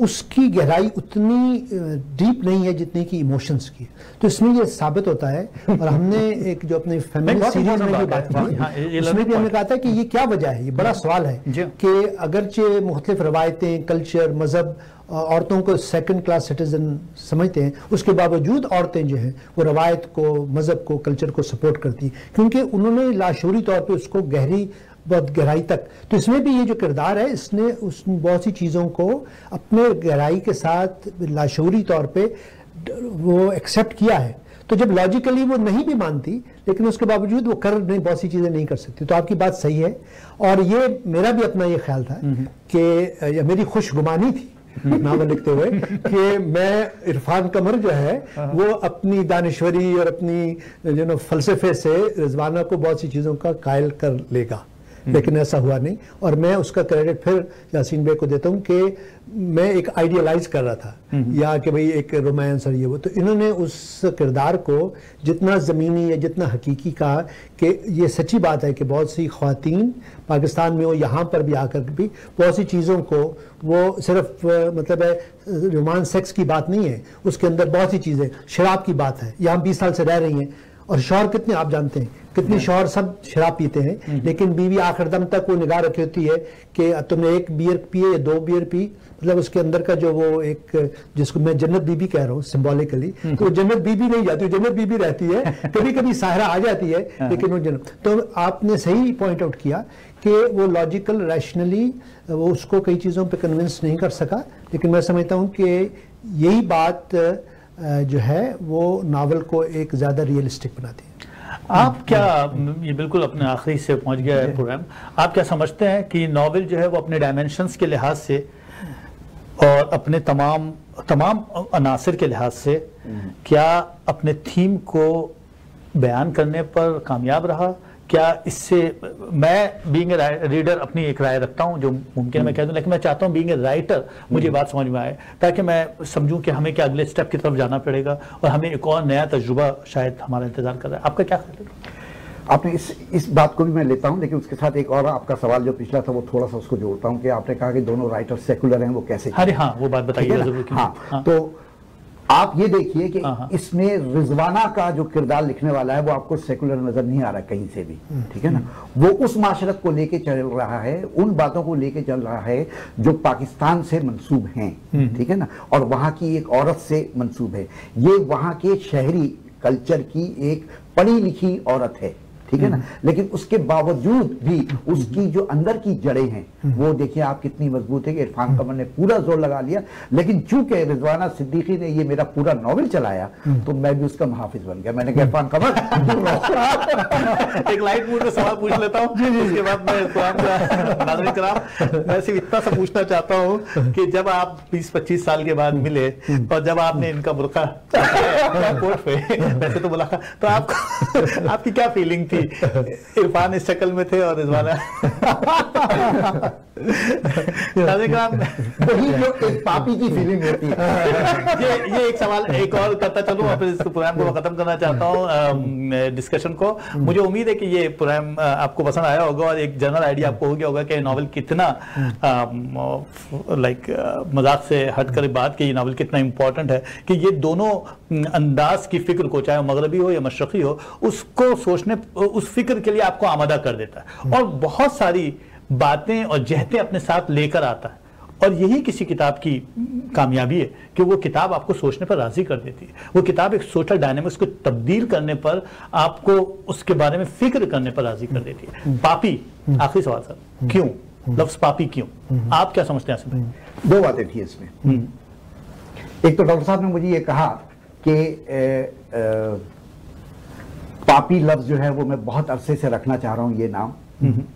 اس کی گہرائی اتنی ڈیپ نہیں ہے جتنی کی ایموشنز کی، تو اس میں یہ ثابت ہوتا ہے۔ اور ہم نے ایک جو اپنے فیملی سیریز میں جو بات کی، اس میں بھی ہم نے کہا تھا کہ یہ کیا وجہ ہے، یہ بڑا سوال ہے کہ اگرچہ مختلف روایتیں، کلچر، مذہب عورتوں کو سیکنڈ کلاس سٹیزن سمجھتے ہیں، اس کے باوجود عورتیں جو ہیں وہ روایت کو، مذہب کو، کلچر کو سپورٹ کرتی، کیونکہ انہوں نے لاشعوری طور پہ اس کو بہت گہرائی تک۔ تو اس میں بھی یہ جو کردار ہے، اس نے بہت سی چیزوں کو اپنے گہرائی کے ساتھ لاشعوری طور پہ وہ ایکسیپٹ کیا ہے۔ تو جب لاجیکلی وہ نہیں بھی مانتی، لیکن اس کے باوجود وہ بہت سی چیزیں نہیں کر سکتی۔ تو آپ کی بات صحیح ہے، اور یہ میرا بھی اپنا یہ خیال تھا کہ یہ میری خوش گمانی تھی ناول لکھتے ہوئے کہ میں عرفان قمر جو ہے وہ اپنی دانشوری اور اپنی فلسفے سے رضوانہ کو بہت سی چیزوں کا قائل کر لے گا، لیکن ایسا ہوا نہیں. اور میں اس کا کریڈٹ پھر یاسین بھائی کو دیتا ہوں کہ میں ایک آئیڈیالائز کر رہا تھا یا کہ بھئی ایک رومانس اور یہ وہ, تو انہوں نے اس کردار کو جتنا زمینی یا جتنا حقیقی کہا کہ یہ سچی بات ہے کہ بہت سی خواتین پاکستان میں ہو, یہاں پر بھی آ کر بھی بہت سی چیزوں کو, وہ صرف مطلب ہے رومانس سیکس کی بات نہیں ہے, اس کے اندر بہت سی چیزیں, شراب کی بات ہے, یہاں 20 سال سے رہ رہی ہیں, اور شوہر کتنے آپ جانتے ہیں کتنے شوہر سب شراب پیتے ہیں, لیکن بیوی آخر دم تک وہ نگاہ رکھی ہوتی ہے کہ تم نے 1 بیئر پیے یا 2 بیئر پی, مطلب اس کے اندر کا جو وہ ایک, جس کو میں جنت بی بی کہہ رہا ہوں سمبولیکلی, تو وہ جنت بی بی نہیں جاتی, جنت بی بی رہتی ہے, کبھی کبھی ساحرہ آ جاتی ہے لیکن وہ جنت. تو آپ نے صحیح پوائنٹ آؤٹ کیا کہ وہ لاجیکل ریشنلی وہ اس کو کئی چیزوں پہ کنونس نہیں کر سکا, لیکن میں سمجھتا ہوں کہ یہی بات جو ہے وہ ناول کو ایک زیادہ ریئلسٹک بناتی ہے. آپ کیا, یہ بالکل اپنے آخری سے پہنچ گیا ہے پروگرام, آپ کیا سمجھتے ہیں کہ ناول جو ہے وہ اپنے ڈائمینشنز کے لحاظ سے اور اپنے تمام عناصر کے لحاظ سے کیا اپنے تھیم کو بیان کرنے پر کامیاب رہا؟ کیا اس سے, میں بینگ اے ریڈر اپنی ایک رائے رکھتا ہوں جو ممکن ہے میں کہہ دوں, لیکن میں چاہتا ہوں بینگ اے رائٹر مجھے بات سمجھ میں آئے تاکہ میں سمجھوں کہ ہمیں کیا اگلے سٹیپ کی طرف جانا پڑے گا اور ہمیں ایک اور نیا تجربہ شاید ہمارا انتظار کر رہا ہے. آپ کا کیا خیال ہے؟ آپ نے اس بات کو بھی میں لیتا ہوں, لیکن اس کے ساتھ ایک اور آپ کا سوال جو پچھلا تھا وہ تھوڑا سا اس کو جوڑتا ہوں کہ آپ نے کہا کہ دونوں رائٹر سیکولر ہیں, وہ کیسے؟ ہاں وہ بات بتائیے ضرور. ہاں تو آپ یہ دیکھیے کہ اس میں رضوانہ کا جو کردار لکھنے والا ہے وہ آپ کو سیکولر نظر نہیں آ رہا کہیں سے بھی, ٹھیک ہے نا. وہ اس معاشرت کو لے کے چل رہا ہے, ان باتوں کو لے کے چل رہا ہے جو پاکستان سے منسوب ہیں, ٹھیک ہے نا, اور وہاں کی ایک عورت سے منسوب ہے. یہ وہاں کے شہری کلچر کی ایک پڑھی لکھی عورت ہے, ٹھیک ہے نا, لیکن اس کے باوجود بھی اس کی جو اندر کی جڑیں ہیں وہ دیکھیں آپ کتنی مضبوط ہے کہ عرفان قمر نے پورا زور لگا لیا, لیکن چونکہ رضوانہ صدیقی نے یہ میرا پورا ناول چلایا تو میں بھی اس کا محافظ بن گیا. میں نے کہا عرفان قمر ایک لائٹ موڈ میں سوال پوچھ لیتا ہوں, اس کے بعد میں ناظرین کرام میں صرف اتنا سا پوچھنا چاہتا ہوں کہ جب آپ 20-25 سال کے بعد ملے اور جب آپ نے ان کا برقع کوٹ پہ ویسے تو ملاقات, تو آپ کی کیا فیلنگ تھی؟ عرفان اس شکل میں تھے اور رضوانہ وہی جو ایک پاپی کی فیلنگ ہوتی ہے. یہ ایک سوال ایک اور کرتا چلوں اور پھر اس پروگرام کو ختم کرنا چاہتا ہوں ڈسکشن کو. مجھے امید ہے کہ یہ پروگرام آپ کو پسند آیا ہوگا اور ایک جنرل آئیڈیا آپ کو ہو گیا ہوگا کہ ناول کتنا لائک مذاق سے ہٹ کر بات کہ یہ ناول کتنا امپورٹنٹ ہے, کہ یہ دونوں انداز کی فکر کو, چاہے مغربی ہو یا مشرقی ہو, اس کو سوچنے, اس فکر کے لیے آپ کو آمادہ کر دیتا ہے اور بہت ساری باتیں اور جہتیں اپنے ساتھ لے کر آتا ہے. اور یہی کسی کتاب کی کامیابی ہے کہ وہ کتاب آپ کو سوچنے پر راضی کر دیتی ہے. وہ کتاب ایک سوشل ڈائنامکس کو تبدیل کرنے پر, آپ کو اس کے بارے میں فکر کرنے پر راضی کر دیتی ہے. پاپی, آخری سوال سر, کیوں لفظ پاپی کیوں؟ آپ کیا سمجھتے ہیں؟ بھائی 2 باتیں تھی اس میں. ایک تو ڈاکٹر صاحب نے مجھے یہ کہا کہ پاپی لفظ جو ہے وہ میں بہت عرصے سے رکھنا چاہ رہا ہوں یہ نام,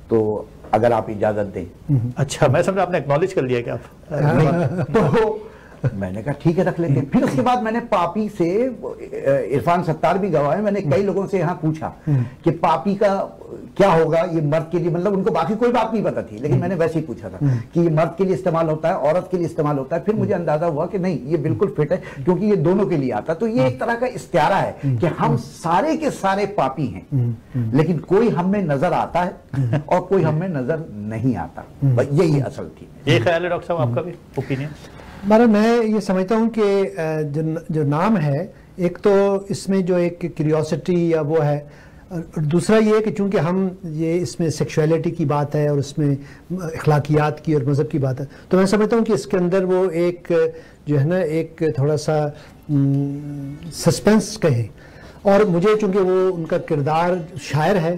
تو اگر آپ اجازت دیں. اچھا, میں سمجھا آپ نے ایکنالج کر لیا کہ آپ, تو میں نے کہا ٹھیک ہے رکھ لیتے ہیں. پھر اس کے بعد میں نے پاپی سے, عرفان ستار بھی گواہ ہے, میں نے کئی لوگوں سے یہاں پوچھا کہ پاپی کا کیا ہوگا یہ مرد کے لیے, مطلب ان کو باقی کوئی بات نہیں پتا تھی, لیکن میں نے ویسے ہی پوچھا تھا کہ یہ مرد کے لیے استعمال ہوتا ہے, عورت کے لیے استعمال ہوتا ہے. پھر مجھے اندازہ ہوا کہ نہیں, یہ بالکل فٹ ہے کیونکہ یہ دونوں کے لیے آتا ہے. تو یہ ایک طرح کا استعارہ ہے کہ ہم سارے کے سارے پاپی ہیں, لیکن کوئی ہم میں نظر آتا ہے اور کوئی ہم میں نظر نہیں آتا. یہی اصل تھی. یہ خیال ہے ڈاکٹر صاحب آپ کا بھی اوپینین؟ میں یہ سمجھتا ہوں کہ جو نام ہے, ایک تو اس میں جو ایک کیوریوسٹی یا وہ ہے, دوسرا یہ کہ چونکہ ہم یہ اس میں سیکشولیٹی کی بات ہے اور اس میں اخلاقیات کی اور مذہب کی بات ہے, تو میں سمجھتا ہوں کہ اس کے اندر وہ ایک جو ہے نا ایک تھوڑا سا سسپینس کہیں. اور مجھے چونکہ وہ ان کا کردار شاعر ہے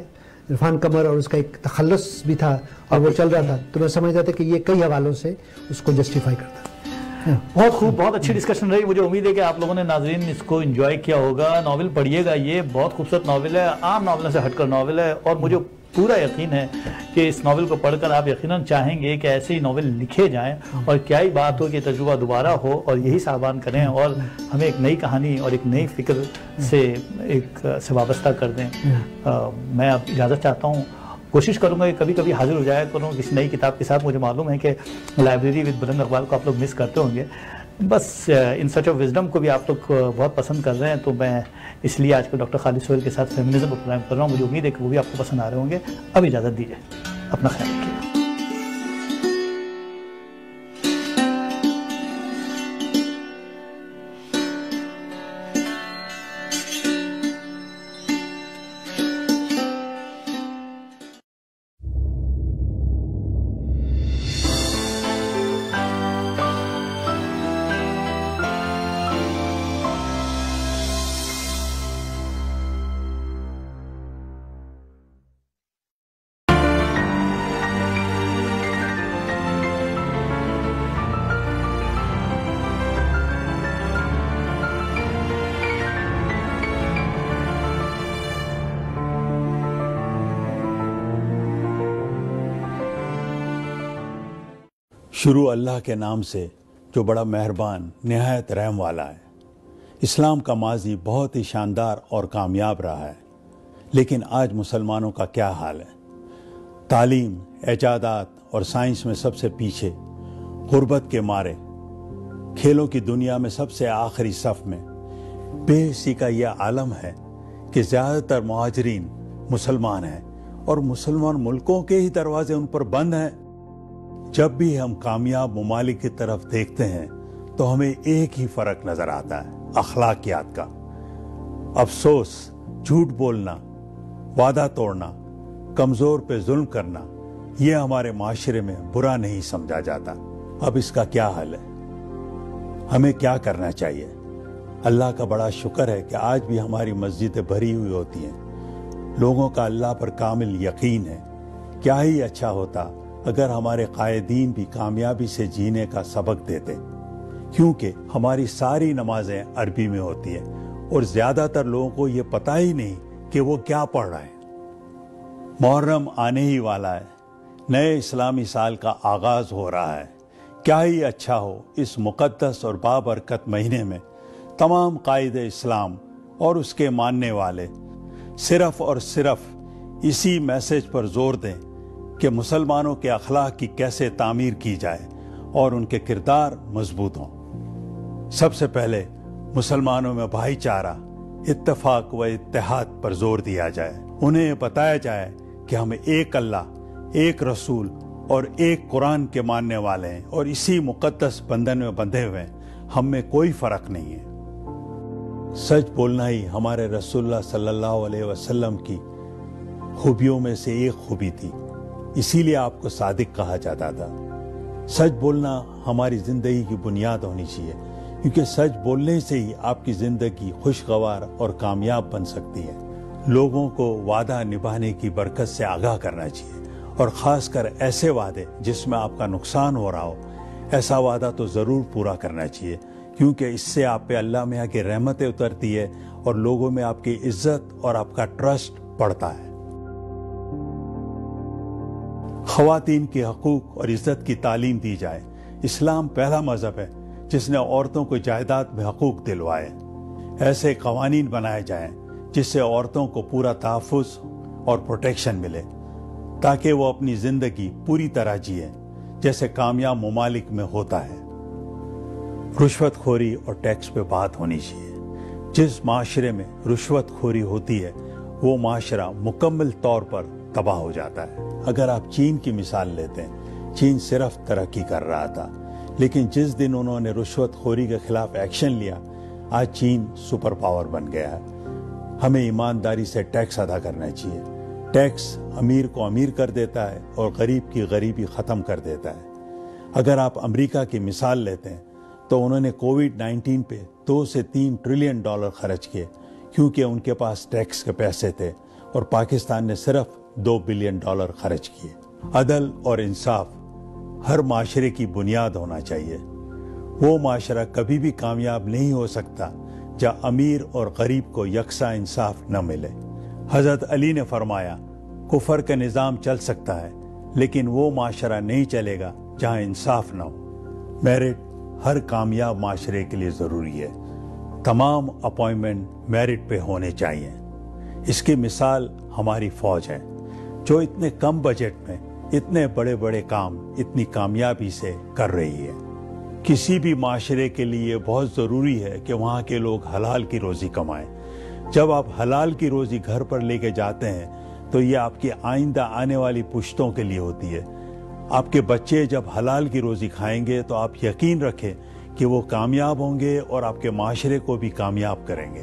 عرفان قمر اور اس کا ایک تخلص بھی تھا اور وہ چل رہا تھا, تو میں سمجھتا تھا کہ یہ کئی حوالوں سے اس کو جسٹیفائی کرتا. بہت خوب, بہت اچھی ڈسکشن رہی. مجھے امید ہے کہ آپ لوگوں نے ناظرین اس کو انجوائے کیا ہوگا. ناول پڑھیے گا, یہ بہت خوبصورت ناول ہے, عام ناولوں سے ہٹ کر ناول ہے, اور مجھے پورا یقین ہے کہ اس ناول کو پڑھ کر آپ یقیناً چاہیں گے کہ ایسے ہی ناول لکھے جائیں, اور کیا ہی بات ہو کہ تجربہ دوبارہ ہو اور یہی صاحبان کریں اور ہمیں ایک نئی کہانی اور ایک نئی فکر سے وابستہ کر دیں. میں اب اجازت چاہتا ہوں کوشش کروں گا کہ کبھی کبھی حاضر ہو جایا کروں کسی نئی کتاب کے ساتھ. مجھے معلوم ہے کہ لائبریری ود بلند اقبال کو آپ لوگ مس کرتے ہوں گے. بس ان سرچ آف وزڈم کو بھی آپ لوگ بہت پسند کر رہے ہیں, تو میں اس لیے آج کل ڈاکٹر خالد سہیل کے ساتھ فیمنزم کو پروگرام کر رہا ہوں. مجھے امید ہے کہ وہ بھی آپ کو پسند آ رہے ہوں گے. اب اجازت دیجیے, اپنا خیال رکھیے. شروع اللہ کے نام سے جو بڑا مہربان نہایت رحم والا ہے. اسلام کا ماضی بہت ہی شاندار اور کامیاب رہا ہے, لیکن آج مسلمانوں کا کیا حال ہے؟ تعلیم, ایجادات اور سائنس میں سب سے پیچھے, غربت کے مارے, کھیلوں کی دنیا میں سب سے آخری صف میں. بے حسی کا یہ عالم ہے کہ زیادہ تر مہاجرین مسلمان ہیں اور مسلمان ملکوں کے ہی دروازے ان پر بند ہیں. جب بھی ہم کامیاب ممالک کی طرف دیکھتے ہیں تو ہمیں ایک ہی فرق نظر آتا ہے, اخلاقیات کا. افسوس, جھوٹ بولنا, وعدہ توڑنا, کمزور پہ ظلم کرنا, یہ ہمارے معاشرے میں برا نہیں سمجھا جاتا. اب اس کا کیا حل ہے؟ ہمیں کیا کرنا چاہیے؟ اللہ کا بڑا شکر ہے کہ آج بھی ہماری مسجدیں بھری ہوئی ہوتی ہیں. لوگوں کا اللہ پر کامل یقین ہے. کیا ہی اچھا ہوتا اگر ہمارے قائدین بھی کامیابی سے جینے کا سبق دیتے, کیونکہ ہماری ساری نمازیں عربی میں ہوتی ہیں اور زیادہ تر لوگوں کو یہ پتہ ہی نہیں کہ وہ کیا پڑھ رہے ہیں. محرم آنے ہی والا ہے, نئے اسلامی سال کا آغاز ہو رہا ہے. کیا ہی اچھا ہو اس مقدس اور بابرکت مہینے میں تمام قائد اسلام اور اس کے ماننے والے صرف اور صرف اسی میسج پر زور دیں کہ مسلمانوں کے اخلاق کی کیسے تعمیر کی جائے اور ان کے کردار مضبوط ہوں. سب سے پہلے مسلمانوں میں بھائی چارہ, اتفاق و اتحاد پر زور دیا جائے. انہیں بتایا جائے کہ ہم ایک اللہ, ایک رسول اور ایک قرآن کے ماننے والے ہیں اور اسی مقدس بندھن میں بندھے ہوئے ہیں. ہم میں کوئی فرق نہیں ہے. سچ بولنا ہی ہمارے رسول اللہ صلی اللہ علیہ وسلم کی خوبیوں میں سے ایک خوبی تھی, اسی لیے آپ کو صادق کہا جاتا تھا. سچ بولنا ہماری زندگی کی بنیاد ہونی چاہیے, کیونکہ سچ بولنے سے ہی آپ کی زندگی خوشگوار اور کامیاب بن سکتی ہے. لوگوں کو وعدہ نبھانے کی برکت سے آگاہ کرنا چاہیے, اور خاص کر ایسے وعدے جس میں آپ کا نقصان ہو رہا ہو, ایسا وعدہ تو ضرور پورا کرنا چاہیے, کیونکہ اس سے آپ پہ اللہ میاں کی رحمتیں اترتی ہے اور لوگوں میں آپ کی عزت اور آپ کا ٹرسٹ بڑھتا ہے. خواتین کے حقوق اور عزت کی تعلیم دی جائے. اسلام پہلا مذہب ہے جس نے عورتوں کو جائیداد میں حقوق دلوائے. ایسے قوانین بنائے جائیں جس سے عورتوں کو پورا تحفظ اور پروٹیکشن ملے, تاکہ وہ اپنی زندگی پوری طرح جئیں جیسے کامیاب ممالک میں ہوتا ہے. رشوت خوری اور ٹیکس پہ بات ہونی چاہیے. جس معاشرے میں رشوت خوری ہوتی ہے وہ معاشرہ مکمل طور پر تباہ ہو جاتا ہے. اگر آپ چین کی مثال لیتے ہیں, چین صرف ترقی کر رہا تھا, لیکن جس دن انہوں نے رشوت خوری کے خلاف ایکشن لیا, آج چین سپر پاور بن گیا ہے. ہمیں ایمانداری سے ٹیکس ادا کرنا چاہیے. ٹیکس امیر کو امیر کر دیتا ہے اور غریب کی غریبی ختم کر دیتا ہے. اگر آپ امریکہ کی مثال لیتے ہیں تو انہوں نے کووڈ-19 پہ 2 سے 3 ٹریلین ڈالر خرچ کیے, کیونکہ ان کے پاس ٹیکس کے پیسے تھے, اور پاکستان نے صرف 2 بلین ڈالر خرچ کیے. عدل اور انصاف ہر معاشرے کی بنیاد ہونا چاہیے. وہ معاشرہ کبھی بھی کامیاب نہیں ہو سکتا جہاں امیر اور غریب کو یکساں انصاف نہ ملے. حضرت علی نے فرمایا, کفر کا نظام چل سکتا ہے لیکن وہ معاشرہ نہیں چلے گا جہاں انصاف نہ ہو. میرٹ ہر کامیاب معاشرے کے لیے ضروری ہے. تمام اپوائنٹمنٹ میرٹ پہ ہونے چاہیے. اس کی مثال ہماری فوج ہے. جو اتنے کم بجٹ میں اتنے بڑے بڑے کام اتنی کامیابی سے کر رہی ہے۔ کسی بھی معاشرے کے لیے بہت ضروری ہے کہ وہاں کے لوگ حلال کی روزی کمائیں۔ جب آپ حلال کی روزی گھر پر لے کے جاتے ہیں تو یہ آپ کی آئندہ آنے والی پشتوں کے لیے ہوتی ہے۔ آپ کے بچے جب حلال کی روزی کھائیں گے تو آپ یقین رکھیں کہ وہ کامیاب ہوں گے اور آپ کے معاشرے کو بھی کامیاب کریں گے۔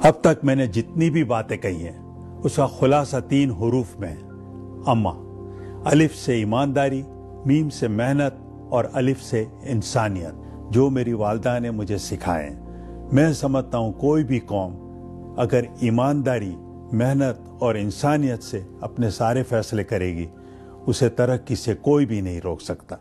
اب تک میں نے جتنی بھی باتیں کہی ہیں اس کا خلاصہ 3 حروف میں ہے۔ اما، الف سے ایمانداری، میم سے محنت اور الف سے انسانیت، جو میری والدہ نے مجھے سکھائے ہیں۔ میں سمجھتا ہوں کوئی بھی قوم اگر ایمانداری، محنت اور انسانیت سے اپنے سارے فیصلے کرے گی، اسے ترقی سے کوئی بھی نہیں روک سکتا۔